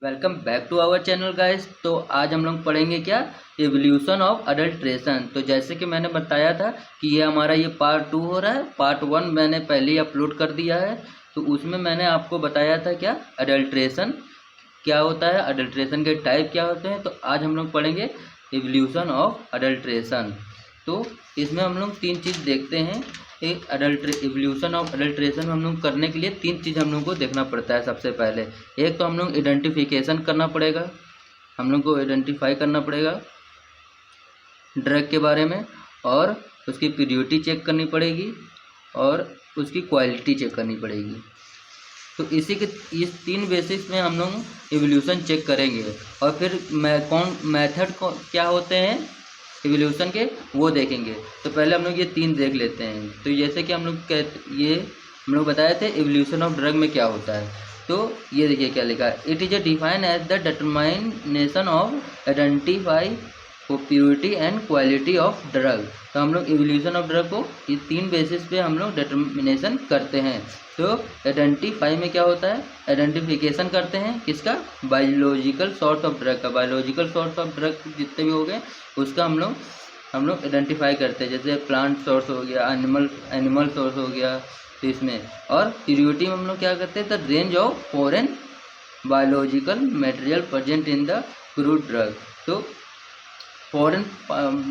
Welcome back to our channel guys. तो आज हम लोग पढ़ेंगे क्या, एवोल्यूशन ऑफ अडल्ट्रेशन। तो जैसे कि मैंने बताया था कि ये हमारा पार्ट 2 हो रहा है। पार्ट 1 मैंने पहले ही अपलोड कर दिया है। तो उसमें मैंने आपको बताया था क्या अडल्ट्रेशन क्या होता है, अडल्ट्रेशन के टाइप क्या होते हैं। तो आज हम लोग पढ़ेंगे एवोल्यूशन ऑफ अडल्ट्रेशन। तो इसमें हम लोग तीन चीज़ देखते हैं। एक एवोल्यूशन ऑफ अडल्ट्रेशन हम लोग करने के लिए तीन चीज़ हम लोग को देखना पड़ता है। सबसे पहले एक तो हम लोग आइडेंटिफिकेशन करना पड़ेगा, हम लोग को आइडेंटिफाई करना पड़ेगा ड्रग के बारे में, और उसकी प्योरिटी चेक करनी पड़ेगी और उसकी क्वालिटी चेक करनी पड़ेगी। तो इस तीन बेसिस में हम लोग एवोल्यूशन चेक करेंगे। और फिर मेथड क्या होते हैं एवोल्यूशन के वो देखेंगे। तो पहले हम लोग ये तीन देख लेते हैं। तो जैसे कि हम लोग बताए थे एवोल्यूशन ऑफ ड्रग में क्या होता है। तो ये देखिए क्या लिखा है, it is a define as the determination of identify purity and quality of drug. तो हम लोग एवोल्यूशन ऑफ ड्रग को ये तीन बेसिस पे हम लोग डिटर्मिनेशन करते हैं। तो आइडेंटिफाई में क्या होता है, आइडेंटिफिकेशन करते हैं किसका, बायोलॉजिकल सोर्स ऑफ ड्रग का। बायोलॉजिकल सोर्स ऑफ ड्रग जितने भी हो गए उसका हम लोग आइडेंटिफाई करते हैं। जैसे प्लांट सोर्स हो गया, एनिमल सोर्स हो गया। तो इसमें और प्योरिटी में हम लोग क्या करते हैं, the range of foreign biological material present in the crude drug. तो फॉरेन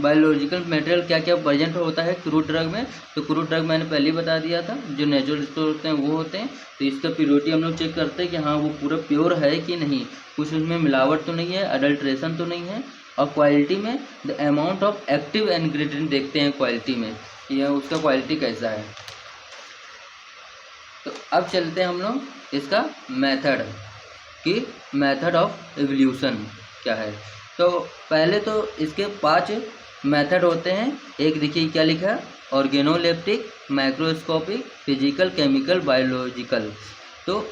बायोलॉजिकल मटेरियल क्या क्या प्रेजेंट होता है क्रूड ड्रग में। तो क्रूड ड्रग मैंने पहले ही बता दिया था, जो नेचुरल रिसोर्स होते हैं वो होते हैं। तो इसका प्योरिटी हम लोग चेक करते हैं कि हाँ वो पूरा प्योर है कि नहीं, कुछ उसमें मिलावट तो नहीं है, अडल्ट्रेशन तो नहीं है। और क्वालिटी में the amount of active ingredient देखते हैं क्वालिटी में, कि उसका क्वालिटी कैसा है। तो अब चलते हैं हम लोग इसका मेथड, कि मेथड ऑफ एवोल्यूशन क्या है। तो पहले तो इसके 5 मेथड होते हैं। एक देखिए क्या लिखा है, organoleptic, microscopic, physical, chemical, biological. तो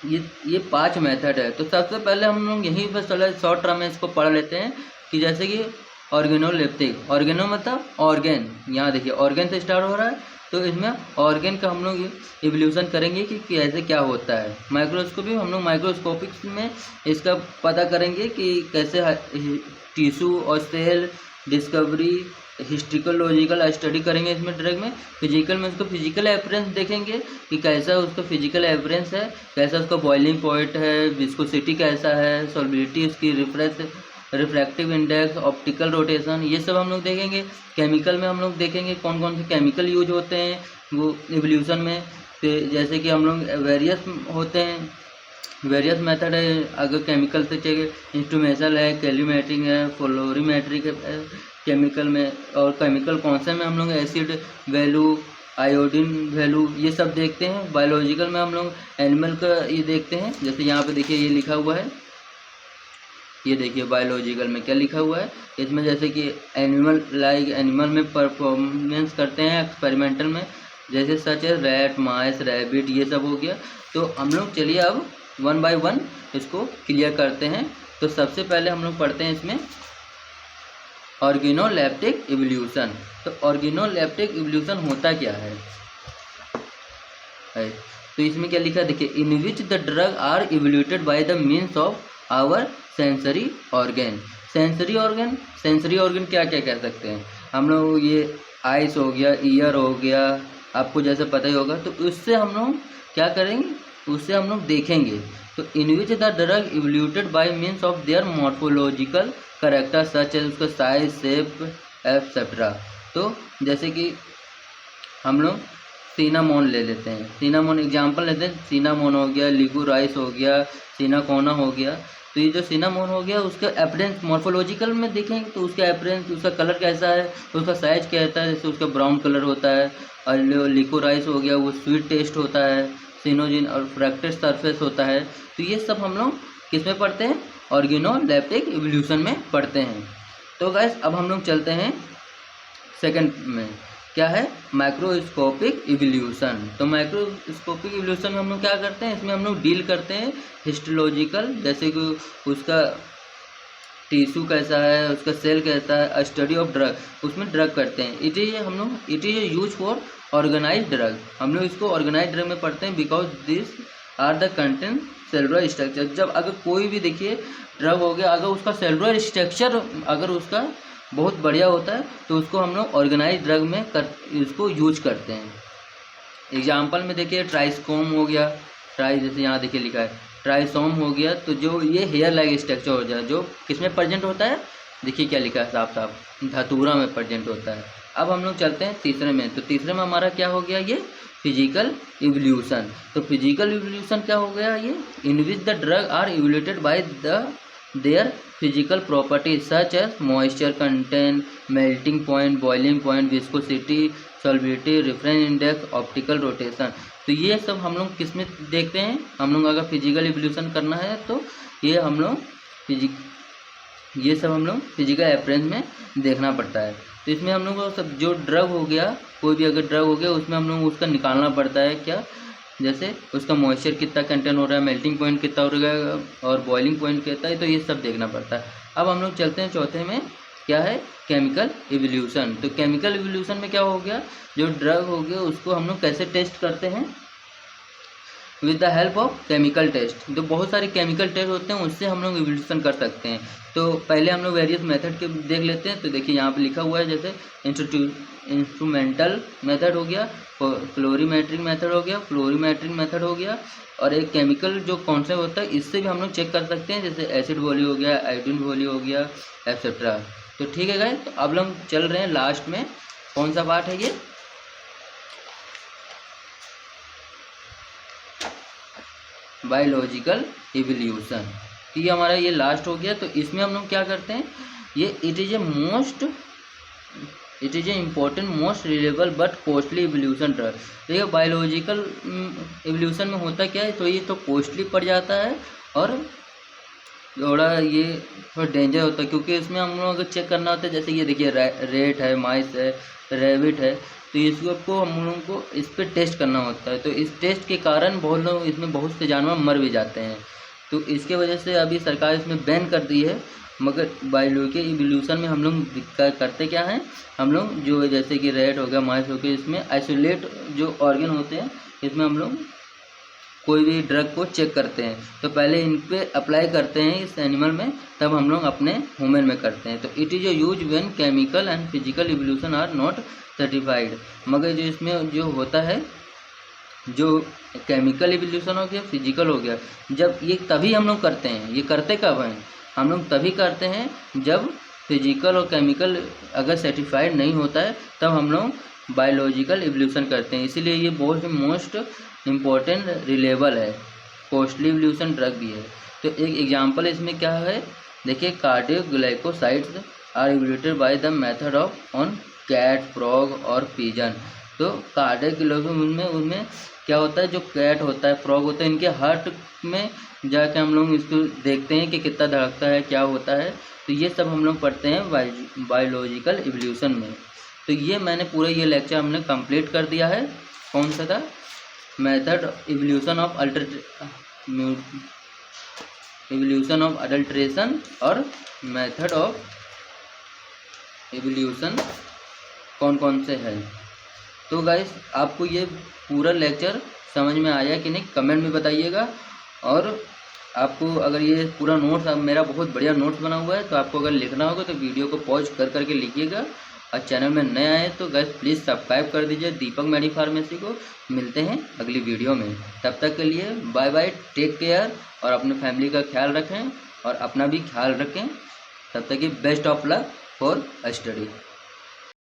ये 5 मेथड है। तो सबसे पहले हम लोग यहीं पर चलो शॉर्ट टर्म में इसको पढ़ लेते हैं। कि जैसे कि ऑर्गेनोलेप्टिक, ऑर्गेनो मतलब ऑर्गेन, यहाँ देखिए ऑर्गेन से स्टार्ट हो रहा है। तो इसमें ऑर्गेन का हम लोग एवोल्यूशन करेंगे कि कैसे क्या होता है। माइक्रोस्कोपी हम लोग माइक्रोस्कोपिक में इसका पता करेंगे कि कैसे टिश्यू और सेल डिस्कवरी, हिस्ट्रिकोलॉजिकल स्टडी करेंगे इसमें ड्रग में। फिजिकल में उसको फिजिकल एपरेंस देखेंगे कि कैसा उसका फिजिकल एपरेंस है, कैसा उसका बॉइलिंग पॉइंट है, विस्कोसिटी कैसा है, सॉल्बिलिटी उसकी, रिफ्रैक्टिव इंडेक्स, ऑप्टिकल रोटेशन, ये सब हम लोग देखेंगे। केमिकल में हम लोग देखेंगे कौन कौन से केमिकल यूज होते हैं वो एवोल्यूशन में। तो जैसे कि हम लोग वेरियस होते हैं, वेरियस मेथड है। अगर केमिकल से चाहिए इंस्ट्रूमेंटल है, कैलोरीमेट्रिक है, फ्लोरीमेट्रिक है केमिकल में। और केमिकल कौन से में हम लोग एसिड वैल्यू, आयोडीन वैल्यू, ये सब देखते हैं। बायोलॉजिकल में हम लोग एनिमल का ये देखते हैं। जैसे यहाँ पे देखिए ये लिखा हुआ है, ये देखिए बायोलॉजिकल में क्या लिखा हुआ है। इसमें जैसे कि एनिमल में परफॉर्मेंस करते हैं एक्सपेरिमेंटल में, जैसे सच है रैट, माइस, रैबिट, ये सब हो गया। तो हम लोग चलिए अब 1 बाय 1 इसको क्लियर करते हैं। तो सबसे पहले हम लोग पढ़ते हैं इसमें ऑर्गेनोलेप्टिक एवोल्यूशन। तो ऑर्गेनोलेप्टिक एवोल्यूशन होता क्या है। तो इसमें क्या लिखा है देखिए, in which the drug are evaluated by the means of our sensory organ. Sensory organ क्या क्या कह सकते हैं हम लोग, ये आइस हो गया, ईयर हो गया, आपको जैसे पता ही होगा। तो उससे हम लोग क्या करेंगे, उससे हम लोग देखेंगे। तो in which the drug evaluated by means of their morphological character such as उसका साइज, शेप, एटसेट्रा। तो जैसे कि हम लोग सिनामोन ले लेते हैं, सिनामोन एग्जाम्पल लेते हैं। सिनामोन हो गया, लिगुराइस हो गया, सिनाकोना हो गया। तो ये जो सिनामोन हो गया उसका एपरेंस मॉर्फोलॉजिकल में देखेंगे तो उसका एपरेंस, उसका कलर कैसा है, उसका साइज क्या होता है। जैसे उसका ब्राउन कलर होता है। और लिकोराइस हो गया वो स्वीट टेस्ट होता है, सिनोजिन और फ्रैक्टेड सरफेस होता है। तो ये सब हम लोग किस में पढ़ते हैं, ऑर्गेनोलेप्टिक एवोल्यूशन में पढ़ते हैं। तो गाइस अब हम लोग चलते हैं सेकंड में, क्या है, माइक्रोस्कोपिक इवोल्यूशन। तो माइक्रोस्कोपिक इवोल्यूशन में हम लोग क्या करते हैं, इसमें हम लोग डील करते हैं हिस्टोलॉजिकल, जैसे कि उसका टिश्यू कैसा है, उसका सेल कैसा है, स्टडी ऑफ ड्रग, उसमें ड्रग करते हैं। It is use for organize drug. हम लोग इसको ऑर्गेनाइज ड्रग में पढ़ते हैं because this are the content cellular structure. जब अगर कोई भी देखिए ड्रग हो गया, अगर उसका सेलुलर स्ट्रक्चर अगर उसका बहुत बढ़िया होता है तो उसको हम लोग ऑर्गेनाइज ड्रग में इसको यूज करते हैं। एग्जाम्पल में देखिए ट्राइसोम हो गया, जैसे यहाँ देखिए लिखा है ट्राइसोम हो गया, तो जो ये हेयर लाइक स्ट्रक्चर हो जाए जो किसमें प्रेजेंट होता है, देखिए क्या लिखा है साफ साफ, धतूरा में प्रेजेंट होता है। अब हम लोग चलते हैं तीसरे में, तो तीसरे में हमारा क्या हो गया, ये फिजिकल इवोल्यूशन। तो फिजिकल इवोल्यूशन क्या हो गया, ये in which the drug are evaluated by their physical properties such as moisture content, melting point, boiling point, viscosity, solubility, refractive index, optical rotation. तो ये सब हम लोग किस में देखते हैं, हम लोग अगर फिजिकल इवोल्यूशन करना है तो ये सब हम लोग फिजिकल अप्रेंस में देखना पड़ता है। तो इसमें हम लोग को सब जो ड्रग हो गया, कोई भी अगर ड्रग हो गया उसमें हम लोग उसका निकालना पड़ता है क्या, जैसे उसका मॉइस्चर कितना कंटेंट हो रहा है, मेल्टिंग पॉइंट कितना हो रहा है और बॉइलिंग पॉइंट कितना है, तो ये सब देखना पड़ता है। अब हम लोग चलते हैं चौथे में, क्या है केमिकल इवोल्यूशन। तो केमिकल इवोल्यूशन में क्या हो गया, जो ड्रग हो गया उसको हम लोग कैसे टेस्ट करते हैं, with the help of chemical test. तो बहुत सारे केमिकल टेस्ट होते हैं, उससे हम लोग इवोल्यूशन कर सकते हैं। तो पहले हम लोग वेरियस मेथड के देख लेते हैं। तो देखिए यहाँ पे लिखा हुआ है, जैसे इंस्ट्रूमेंटल मेथड हो गया, फ्लोरीमेट्रिक मेथड हो गया, हो गया, और एक केमिकल जो कॉन्सेप्ट होता है इससे भी हम लोग चेक कर सकते हैं, जैसे एसिड वॉली हो गया, आयोडीन वॉली हो गया, एक्सेट्रा। तो ठीक है गाइस, तो अब हम चल रहे हैं लास्ट में, कौन सा पार्ट है ये, बायोलॉजिकल इवोल्यूशन। तो ये हमारा ये लास्ट हो गया। तो इसमें हम लोग क्या करते हैं, ये it is A important most reliable but costly evaluation drug. देखिए बायोलॉजिकल इवोल्यूशन में होता क्या है, तो ये तो कॉस्टली पड़ जाता है और थोड़ा ये थोड़ा डेंजर होता है, क्योंकि इसमें हम लोग अगर चेक करना होता है, जैसे ये देखिए रेट है, माइस है, रैबिट है, तो इसको हम लोगों को इस पर टेस्ट करना होता है। तो इस टेस्ट के कारण बहुत लोग इसमें, बहुत से जानवर मर भी जाते हैं। तो इसके वजह से अभी सरकार इसमें बैन कर दी है। मगर बायोलॉजिकल इवोल्यूशन में हम लोग करते क्या हैं, हम लोग जो जैसे कि रेट हो गया, माइस हो गया, इसमें आइसोलेट जो ऑर्गन होते हैं, इसमें हम लोग कोई भी ड्रग को चेक करते हैं। तो पहले इन पे अप्लाई करते हैं इस एनिमल में, तब हम लोग अपने ह्यूमन में करते हैं। तो it is use when chemical and physical evolution are not certified. मगर जो इसमें जो होता है, जो केमिकल इवोल्यूशन हो गया, फिजिकल हो गया, जब ये तभी हम लोग करते हैं। ये करते कब हैं, हम लोग तभी करते हैं जब फिजिकल और केमिकल अगर सर्टिफाइड नहीं होता है, तब हम लोग बायोलॉजिकल इवोल्यूशन करते हैं। इसीलिए ये बहुत ही मोस्ट इम्पोर्टेंट रिलेबल है, कॉस्टली इवोल्यूशन ड्रग भी है। तो एक एग्जांपल इसमें क्या है, देखिए cardioglycosides are evaluated by the method of on cat, frog और पिजन। तो कार्डियोग्लाइकोसाइड्स उनमें क्या होता है, जो कैट होता है, फ्रॉग होता है, इनके हार्ट में जाके हम लोग इसको देखते हैं कि कितना धड़कता है, क्या होता है। तो ये सब हम लोग पढ़ते हैं बायोलॉजिकल इवोल्यूशन में। तो ये मैंने पूरा ये लेक्चर हमने कंप्लीट कर दिया है। कौन सा था, मेथड इवोल्यूशन ऑफ अडल्ट्रेशन और मेथड ऑफ इवोल्यूशन कौन कौन से है। तो गाइस आपको ये पूरा लेक्चर समझ में आया कि नहीं, कमेंट में बताइएगा। और आपको अगर ये पूरा नोट्स, मेरा बहुत बढ़िया नोट्स बना हुआ है, तो आपको अगर लिखना होगा तो वीडियो को पॉज कर करके लिखिएगा। और चैनल में नए आए तो गाइस प्लीज़ सब्सक्राइब कर दीजिए दीपक मेडी फार्मेसी को। मिलते हैं अगली वीडियो में, तब तक के लिए बाय बाय, टेक केयर, और अपने फैमिली का ख्याल रखें और अपना भी ख्याल रखें। तब तक की best of luck for study.